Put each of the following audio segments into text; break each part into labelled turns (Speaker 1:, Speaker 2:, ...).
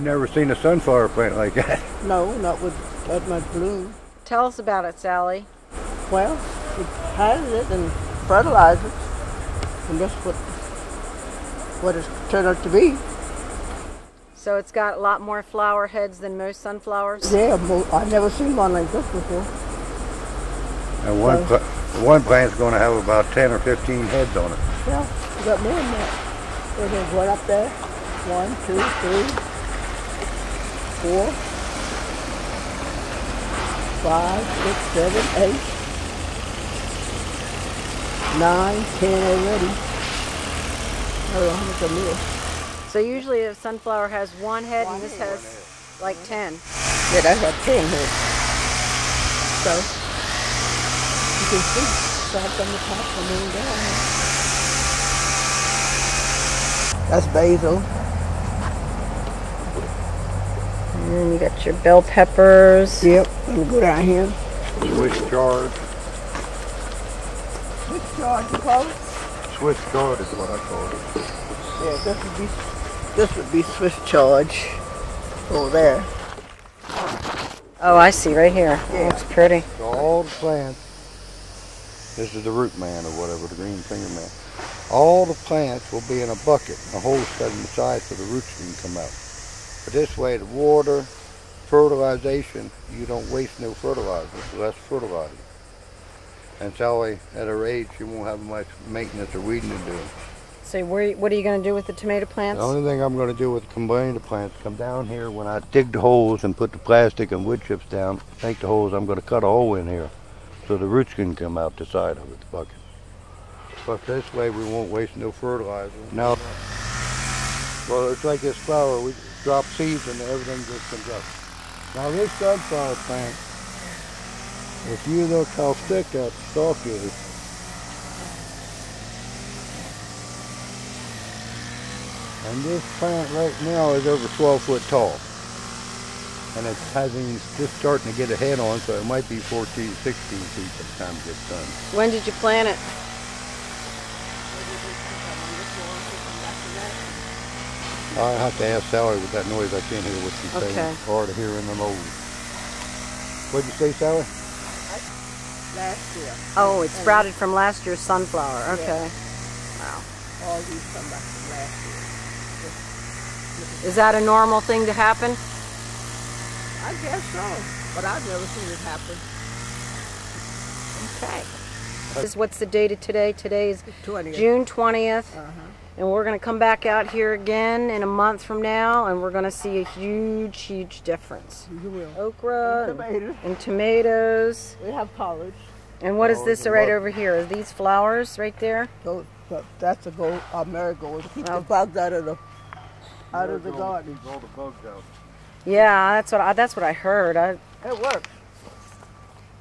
Speaker 1: never seen a sunflower plant like that.
Speaker 2: No, not with that much bloom.
Speaker 3: Tell us about it, Sally.
Speaker 2: Well, it has it and fertilizes, and that's what it's turned out to be.
Speaker 3: So it's got a lot more flower heads than most sunflowers?
Speaker 2: Yeah, I've never seen one like this before.
Speaker 1: And one plant's going to have about 10 or 15 heads on it.
Speaker 2: Yeah, we got more than that. There's one up there. 1, 2, 3, 4, 5, 6, 7, 8, 9, 10 already. I don't know how much there is.
Speaker 3: So usually a sunflower has one head and this has like 10.
Speaker 2: Yeah, that had 10 heads. So, you can see, start from the top and then down. That's basil.
Speaker 3: And you got your bell peppers.
Speaker 2: Yep, let me go down here.
Speaker 1: Swiss chard.
Speaker 2: Swiss chard, you call it?
Speaker 1: Swiss chard is what I call it.
Speaker 2: Yeah, this would be Swiss chard over there.
Speaker 3: Oh, I see, right here.
Speaker 2: Yeah.
Speaker 3: Looks pretty.
Speaker 1: So all the plants, this is the root man or whatever, the green finger man. All the plants will be in a bucket, a hole cut in the side so the roots can come out. But this way, the water, fertilization, you don't waste no fertilizer, so that's fertilizer. And Sally, at her age, she won't have much maintenance or weeding to do.
Speaker 3: So what are you going to do with the tomato plants?
Speaker 1: The only thing I'm going to do with combining the plants, come down here when I dig the holes and put the plastic and wood chips down, make the holes, I'm going to cut a hole in here so the roots can come out the side of it, the bucket. But this way we won't waste no fertilizer. Now, well, it's like this flower, we drop seeds and everything just comes up. Now this sunflower plant, if you look how thick that stalk is, and this plant right now is over 12 foot tall. And it's just starting to get a head on, so it might be 14, 16 feet by the time it gets done.
Speaker 3: When did you plant it?
Speaker 1: I have to ask Sally with that noise. I can't hear what she's saying. Hard to hear in the load. What'd you say, Sally?
Speaker 2: Last year.
Speaker 3: Oh, it sprouted from last year's sunflower. Okay.
Speaker 2: Yeah.
Speaker 3: Wow.
Speaker 2: All these come back from last year.
Speaker 3: Is that a normal thing to happen?
Speaker 2: I guess so, but I've never seen it happen.
Speaker 3: Okay. What's the date of today? Today is
Speaker 2: 20th.
Speaker 3: June 20th. And we're going to come back out here again in a month from now, and we're going to see a huge, huge difference.
Speaker 2: You will.
Speaker 3: Okra
Speaker 2: Tomatoes.
Speaker 3: and tomatoes.
Speaker 2: We have collards.
Speaker 3: And what is this right over here? Are these flowers right there?
Speaker 2: That's a marigold to keep the bugs out of the garden.
Speaker 1: Keep all the bugs out.
Speaker 3: Yeah, that's what I heard.
Speaker 2: It works.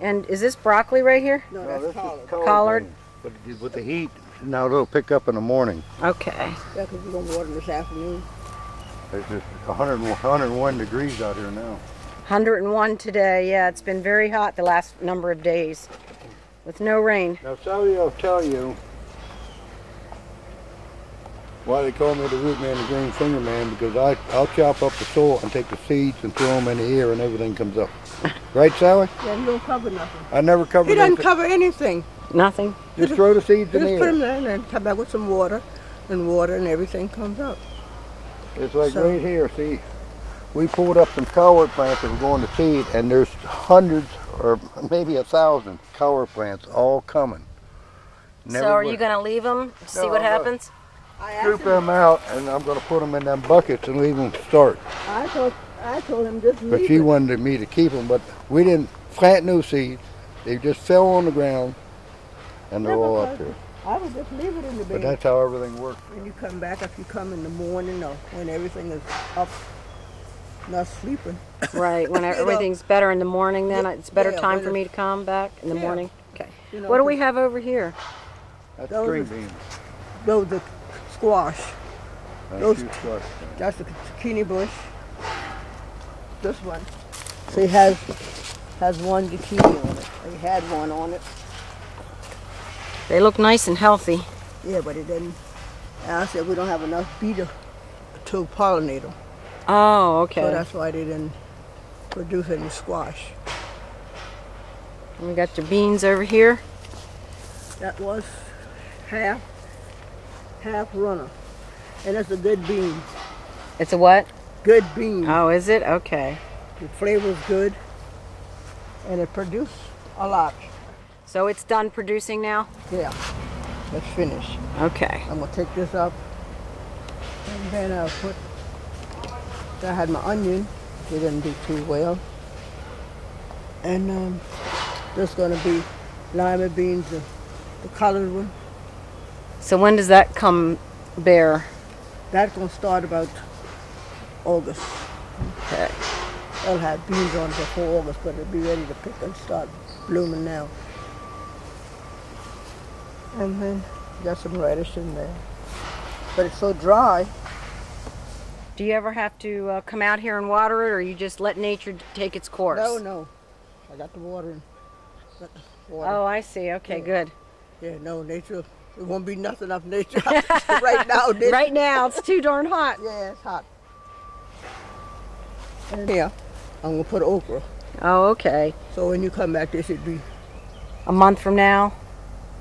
Speaker 3: And is this broccoli right here?
Speaker 2: No, that's collard.
Speaker 3: Collard.
Speaker 1: But with the heat, now it'll pick up in the morning.
Speaker 3: Okay.
Speaker 2: Yeah, because we're going to water this afternoon.
Speaker 1: It's just 101 degrees out here now.
Speaker 3: 101 today. Yeah, it's been very hot the last number of days with no rain.
Speaker 1: Now, Sally will tell you why they call me the root man, the green finger man, because I'll chop up the soil and take the seeds and throw them in the air and everything comes up. Right, Sally?
Speaker 2: Yeah, you don't cover nothing.
Speaker 1: I never covered
Speaker 2: He doesn't
Speaker 1: anything.
Speaker 2: cover anything.
Speaker 3: Nothing?
Speaker 1: Just throw the seeds in the
Speaker 2: Just put
Speaker 1: air.
Speaker 2: them in and come back with some water, and everything comes up.
Speaker 1: It's like right here, see? We pulled up some collar plants that were going to seed, and there's hundreds or maybe 1,000 collar plants all coming.
Speaker 3: So are you going to leave them, see what happens?
Speaker 1: Scoop them out, and I'm going to put them in them buckets and leave them start.
Speaker 2: I told him just leave
Speaker 1: But she wanted me to keep them, but we didn't plant new seeds. They just fell on the ground, and they're all up there.
Speaker 2: I would just leave it in the bed.
Speaker 1: But that's how everything works.
Speaker 2: When you come back, if you come in the morning or when everything is up, not sleeping.
Speaker 3: Right, when everything's better in the morning, then it's better time for me to come back in the morning. Okay. What do we have over here?
Speaker 1: That's string beans.
Speaker 2: Those are squash.
Speaker 1: That's
Speaker 2: the zucchini bush. This one. See, has one zucchini on it. They had one on it.
Speaker 3: They look nice and healthy.
Speaker 2: Yeah, but it didn't. And I said we don't have enough bee to pollinate them.
Speaker 3: Oh, okay.
Speaker 2: So that's why they didn't produce any squash.
Speaker 3: And we got your beans over here.
Speaker 2: That was half runner. And it's a good bean.
Speaker 3: It's a what?
Speaker 2: Good bean.
Speaker 3: Oh, is it? Okay.
Speaker 2: The flavor's good. And it produced a lot.
Speaker 3: So it's done producing now?
Speaker 2: Yeah. Let's finish.
Speaker 3: Okay.
Speaker 2: I'm gonna take this up. And then I had my onion. They didn't do too well. And this is gonna be lima beans, the colored one.
Speaker 3: So when does that come bare?
Speaker 2: That's gonna start about August.
Speaker 3: Okay.
Speaker 2: They'll have beans on before August, but it'll be ready to pick and start blooming now. And then got some radish in there. But it's so dry.
Speaker 3: Do you ever have to come out here and water it, or you just let nature take its course?
Speaker 2: No. I got the water in. Got the water.
Speaker 3: Oh, I see. Okay, good.
Speaker 2: Yeah, no, nature. It won't be nothing of nature right now.
Speaker 3: Right now, it's too darn hot.
Speaker 2: Yeah, it's hot. And here, I'm gonna put okra.
Speaker 3: Oh, okay.
Speaker 2: So when you come back, this should be.
Speaker 3: A month from now,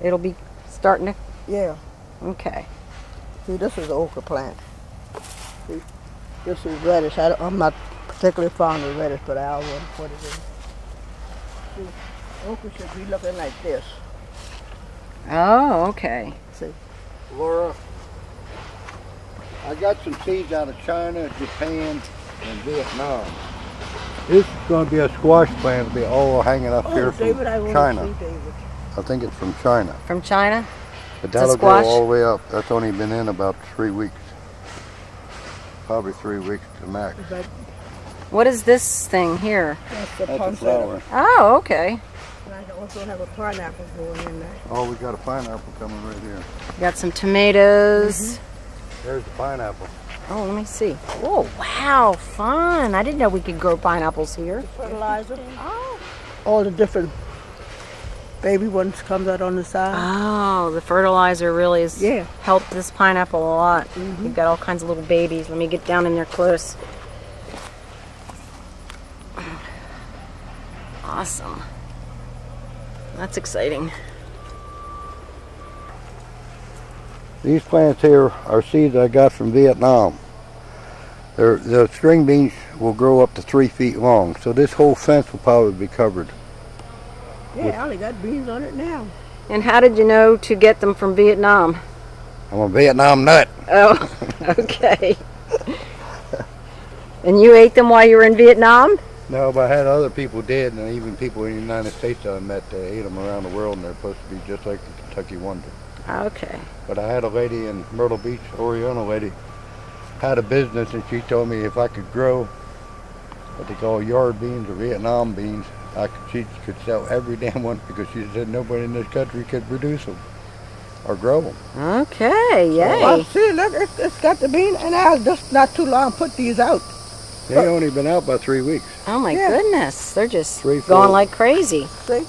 Speaker 3: it'll be starting to.
Speaker 2: Yeah.
Speaker 3: Okay.
Speaker 2: See, this is the okra plant. See, this is reddish. I'm not particularly fond of reddish, but I'll put it in. See, okra should be looking like this.
Speaker 3: Oh, okay.
Speaker 2: See.
Speaker 1: Laura, I got some seeds out of China, Japan, and Vietnam. This is going to be a squash plant. It'll be all hanging up here from
Speaker 2: David, I want
Speaker 1: China.
Speaker 2: to see David.
Speaker 1: I think it's from China.
Speaker 3: From China?
Speaker 1: But that'll grow
Speaker 3: squash?
Speaker 1: all the way up. That's only been in about 3 weeks. Probably 3 weeks to max.
Speaker 2: Is that,
Speaker 3: What is this thing here?
Speaker 2: that's the
Speaker 1: That's a
Speaker 2: poinsettia.
Speaker 1: flower.
Speaker 3: Oh, okay.
Speaker 2: And I also have a pineapple going in there.
Speaker 1: Oh, we got a pineapple coming right here.
Speaker 3: Got some tomatoes.
Speaker 1: There's the pineapple.
Speaker 3: Oh, let me see. Oh, wow, fun. I didn't know we could grow pineapples here.
Speaker 2: Fertilizer. All the different baby ones comes out on the side.
Speaker 3: Oh, the fertilizer really has
Speaker 2: Yeah.
Speaker 3: helped this pineapple a lot. We've got all kinds of little babies. Let me get down in there close. Awesome. That's exciting.
Speaker 1: These plants here are seeds I got from Vietnam. The string beans will grow up to 3 feet long, so this whole fence will probably be covered.
Speaker 2: Yeah, I only got beans on it now.
Speaker 3: And how did you know to get them from Vietnam?
Speaker 1: I'm a Vietnam nut.
Speaker 3: Oh, okay. And you ate them while you were in Vietnam?
Speaker 1: No, but I had other people did, and even people in the United States that I met, they ate them around the world, and they're supposed to be just like the Kentucky Wonder.
Speaker 3: Okay.
Speaker 1: But I had a lady in Myrtle Beach, Oriental lady, had a business, and she told me if I could grow what they call yard beans or Vietnam beans, she could sell every damn one, because she said nobody in this country could produce them or grow them.
Speaker 3: Okay, yay.
Speaker 2: Well, see, look, it's got the bean, and I just not too long put these out.
Speaker 1: They only been out about 3 weeks.
Speaker 3: Oh my
Speaker 2: Yeah.
Speaker 3: goodness, they're just
Speaker 1: 3
Speaker 3: going
Speaker 1: fold.
Speaker 3: like crazy.
Speaker 2: See?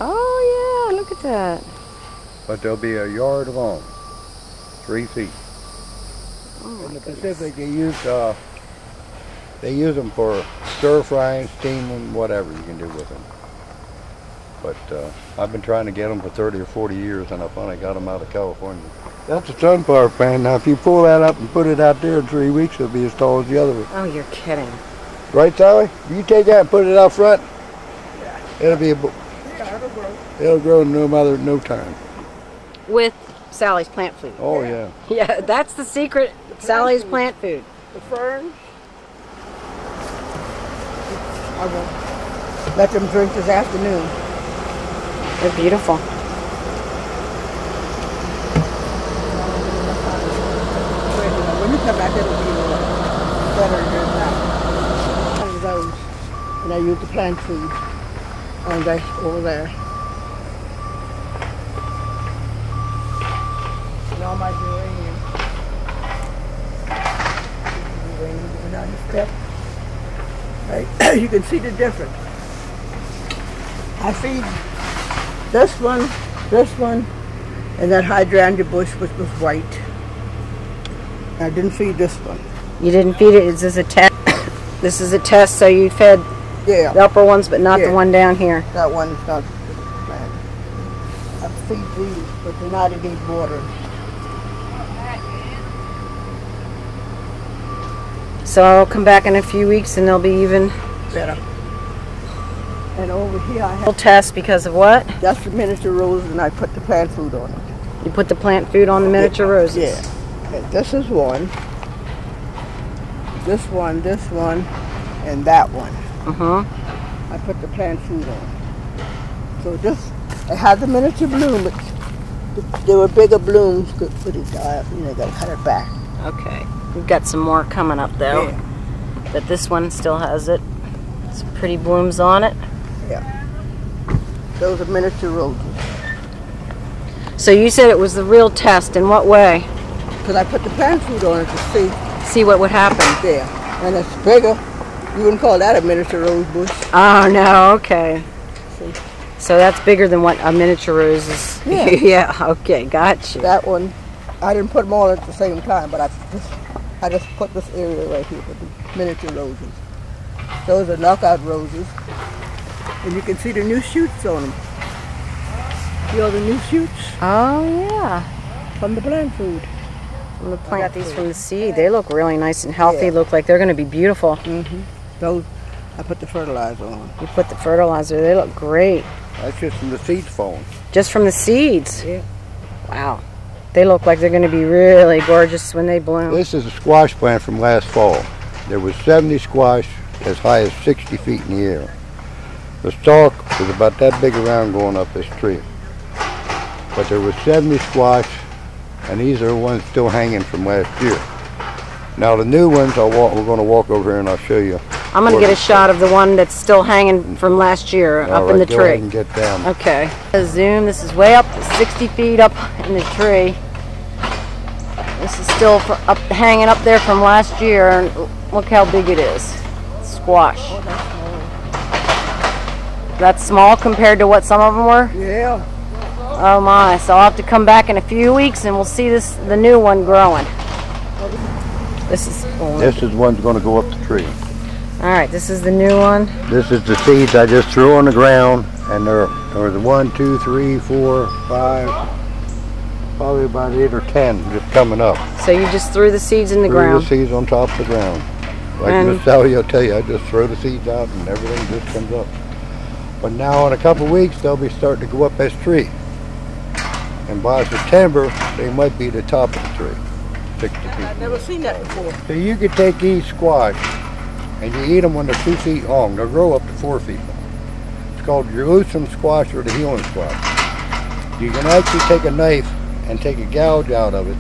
Speaker 3: Oh yeah, look at that.
Speaker 1: But they'll be a yard long, 3 feet.
Speaker 3: Oh my
Speaker 1: In the
Speaker 3: goodness.
Speaker 1: Pacific, they use them for stir frying, steaming, whatever you can do with them. But I've been trying to get them for 30 or 40 years, and I finally got them out of California. That's a sunflower plant. Now, if you pull that up and put it out there in 3 weeks, it'll be as tall as the other one.
Speaker 3: Oh, you're kidding.
Speaker 1: Right, Sally? If you take that and put it out front, it'll be it'll grow in no time.
Speaker 3: With Sally's plant food.
Speaker 1: Oh yeah.
Speaker 3: Yeah, that's the secret. Sally's plant food.
Speaker 2: The ferns. I will let them drink this afternoon.
Speaker 3: They're beautiful.
Speaker 2: When you come back, it'll be better than that. One of those, and I use the plant food on that over there. And all my geranium. Geranium going down the step. Right, you can see the difference. I feed this one, and that hydrangea bush which was white. I didn't feed this one.
Speaker 3: You didn't feed it? Is this a test? This is a test, so you fed
Speaker 2: Yeah.
Speaker 3: the upper ones, but not the
Speaker 2: Yeah.
Speaker 3: one down here.
Speaker 2: That one is not plant. I feed these, but they're not in need water.
Speaker 3: So I'll come back in a few weeks and they'll be even
Speaker 2: Better. And over here I
Speaker 3: we'll
Speaker 2: have
Speaker 3: test because of what?
Speaker 2: just the miniature roses, and I put the plant food on it.
Speaker 3: You put the plant food on the miniature roses.
Speaker 2: Yeah. And this is one. This one, and that one. I put the plant food on. So this, it had the miniature bloom, but there were bigger blooms, but it died. You know, got to cut it back.
Speaker 3: Okay. We've got some more coming up though.
Speaker 2: Yeah.
Speaker 3: But this one still has it. Some pretty blooms on it.
Speaker 2: Yeah. Those are miniature roses.
Speaker 3: So you said it was the real test. In what way?
Speaker 2: Because I put the plant food on it to see
Speaker 3: See what would happen.
Speaker 2: there. And it's bigger. You wouldn't call that a miniature rose bush.
Speaker 3: Oh no, okay.
Speaker 2: See?
Speaker 3: So that's bigger than what a miniature rose is.
Speaker 2: Yeah.
Speaker 3: Yeah, okay, gotcha.
Speaker 2: That one, I didn't put them all at the same time, but I just put this area right here with the miniature roses. Those are knockout roses. And you can see the new shoots on them. See all the new shoots
Speaker 3: Oh yeah.
Speaker 2: from the plant food.
Speaker 3: From the plant these from the seed. They look really nice and healthy.
Speaker 2: Yeah.
Speaker 3: Look like they're gonna be beautiful.
Speaker 2: Those, I put the fertilizer on.
Speaker 3: You put the fertilizer, they look great.
Speaker 1: That's just from the seeds falling.
Speaker 3: Just from the seeds.
Speaker 2: Yeah.
Speaker 3: Wow. They look like they're gonna be really gorgeous when they bloom.
Speaker 1: This is a squash plant from last fall. There was 70 squash as high as 60 feet in the air. The stalk was about that big around going up this tree. But there was 70 squash, and these are the ones still hanging from last year. Now the new ones, we're going to walk over here and I'll show you.
Speaker 3: I'm gonna get a shot of the one that's still hanging from last year up in the
Speaker 1: Go ahead
Speaker 3: tree.
Speaker 1: and get down.
Speaker 3: Okay. Zoom. This is way up, 60 feet up in the tree. This is still up, hanging up there from last year, and look how big it is. Squash. That's small compared to what some of them were?
Speaker 2: Yeah.
Speaker 3: Oh my, so I'll have to come back in a few weeks and we'll see the new one growing. This is
Speaker 1: This is one's going to go up the tree.
Speaker 3: alright, this is the new one.
Speaker 1: This is the seeds I just threw on the ground, and there are the 1, 2, 3, 4, 5, probably about 8 or 10 just coming up.
Speaker 3: So you just threw the seeds in the
Speaker 1: Threw
Speaker 3: ground.
Speaker 1: the seeds on top of the ground. Like
Speaker 3: And-
Speaker 1: Miss Sally will tell you, I just throw the seeds out and everything just comes up. But now in a couple of weeks they'll be starting to go up this tree. And by September they might be the top of the tree. 60 feet.
Speaker 2: I've never seen that before.
Speaker 1: So you could take these squash and you eat them when they're 2 feet long. They'll grow up to 4 feet long. It's called Jerusalem squash or the healing squash. You can actually take a knife and take a gouge out of it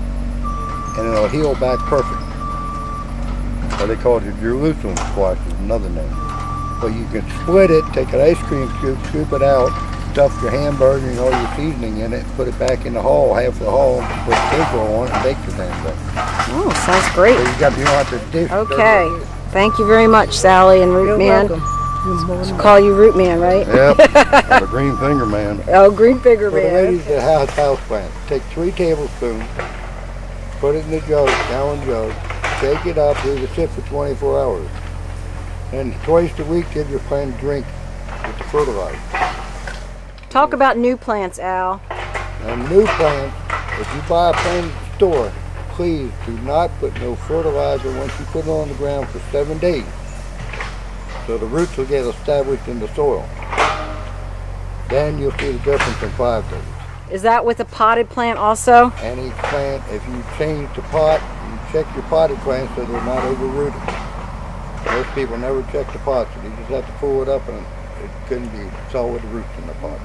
Speaker 1: and it'll heal back perfect. Or they call it the Jerusalem squash is another name. But you can split it, take an ice cream scoop it out, stuff your hamburger and all your seasoning in it, put it back in the hull, half the hull, put tinker on it and bake the damn thing.
Speaker 3: Oh, sounds great.
Speaker 1: So you don't have to dish.
Speaker 3: Okay. Thank you very much, Sally and Root
Speaker 2: You're
Speaker 3: Man.
Speaker 2: welcome. You're more than
Speaker 3: Call you Root Man, right?
Speaker 1: Yep, the green finger man.
Speaker 3: Oh, Green Finger
Speaker 1: For the
Speaker 3: Man.
Speaker 1: ladies that have house plants, take 3 tablespoons, put it in the jug, gallon jug, shake it up, leave it sit for 24 hours. And twice a week give your plant a drink with the fertilizer.
Speaker 3: Talk about new plants, Al.
Speaker 1: And new plants, if you buy a plant at the store, please do not put no fertilizer once you put it on the ground for 7 days. So the roots will get established in the soil. Then you'll see the difference in 5 days.
Speaker 3: Is that with a potted plant also?
Speaker 1: Any plant, if you change the pot, you check your potted plants so they're not overrooted. Most people never check the pot, so you just have to pull it up and it couldn't be saw with the roots in the pot.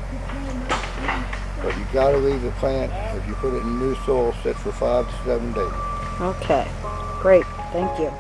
Speaker 1: But you gotta leave the plant, if you put it in new soil, sit for 5 to 7 days.
Speaker 3: Okay. Great. Thank you.